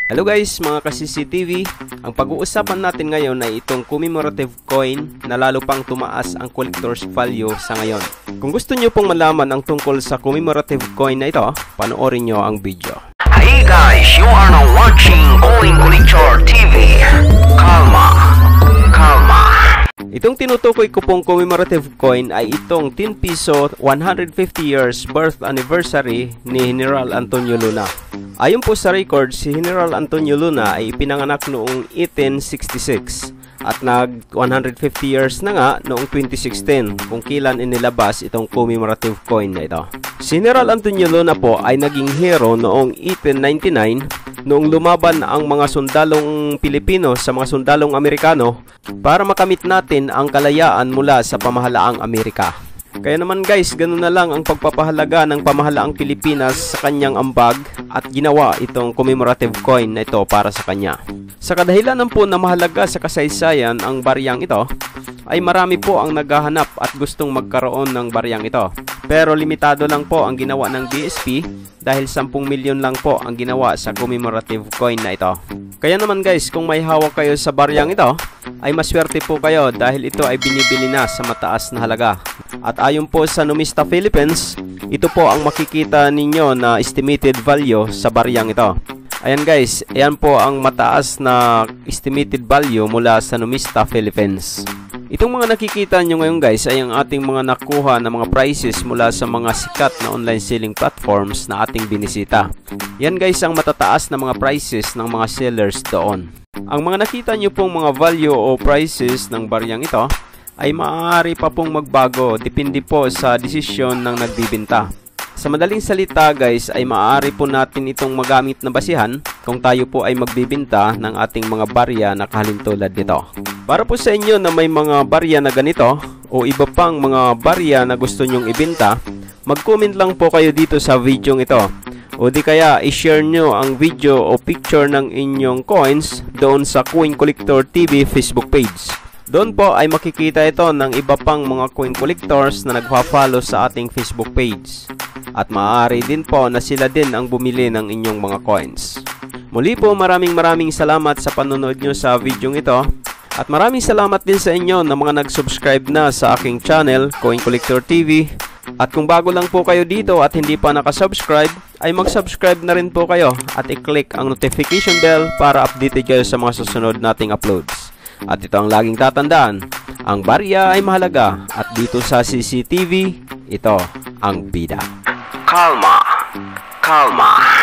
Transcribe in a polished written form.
Hello guys mga ka-CCTV, ang pag-uusapan natin ngayon ay itong commemorative coin na lalo pang tumaas ang collector's value sa ngayon. Kung gusto nyo pong malaman ang tungkol sa commemorative coin na ito, panoorin nyo ang video. Hey guys, you are now watching Coin Collector TV. Kalma. Itong tinutukoy ko pong commemorative coin ay itong 10 piso 150 years birth anniversary ni General Antonio Luna. Ayon po sa record, si General Antonio Luna ay pinanganak noong 1866 at nag 150 years na nga noong 2016 kung kailan inilabas itong commemorative coin na ito. Si General Antonio Luna po ay naging hero noong 1899 noong lumaban ang mga sundalong Pilipino sa mga sundalong Amerikano para makamit natin ang kalayaan mula sa pamahalaang Amerika. Kaya naman guys, ganun na lang ang pagpapahalaga ng pamahalaang Pilipinas sa kanyang ambag at ginawa itong commemorative coin na ito para sa kanya. Sa kadahilanan po na mahalaga sa kasaysayan ang baryang ito, ay marami po ang naghahanap at gustong magkaroon ng baryang ito. Pero limitado lang po ang ginawa ng BSP dahil 10 milyon lang po ang ginawa sa commemorative coin na ito. Kaya naman guys, kung may hawak kayo sa baryang ito, ay maswerte po kayo dahil ito ay binibili na sa mataas na halaga. At ayon po sa Numista Philippines, ito po ang makikita ninyo na estimated value sa baryang ito. Ayan guys, ayan po ang mataas na estimated value mula sa Numista Philippines. Itong mga nakikita nyo ngayon guys ay ang ating mga nakuha na mga prices mula sa mga sikat na online selling platforms na ating binisita. Yan guys ang matataas na mga prices ng mga sellers doon. Ang mga nakita nyo pong mga value o prices ng baryang ito ay maaari pa pong magbago depende po sa desisyon ng nagbibenta. Sa madaling salita guys ay maaari po natin itong magamit na basihan kung tayo po ay magbibenta ng ating mga barya na kahalintulad nito. Para po sa inyo na may mga barya na ganito o iba pang mga barya na gusto nyong ibenta, mag-comment lang po kayo dito sa video ito. O di kaya i-share nyo ang video o picture ng inyong coins doon sa Coin Collector TV Facebook page. Doon po ay makikita ito ng iba pang mga coin collectors na nagpa-follow sa ating Facebook page. At maaari din po na sila din ang bumili ng inyong mga coins. Muli po maraming salamat sa panonood nyo sa video ito. At maraming salamat din sa inyo na mga nag-subscribe na sa aking channel, Coin Collector TV. At kung bago lang po kayo dito at hindi pa nakasubscribe, ay mag-subscribe na rin po kayo at i-click ang notification bell para updated kayo sa mga susunod nating uploads. At ito ang laging tatandaan, ang barya ay mahalaga at dito sa CCTV, ito ang bida. Kalma.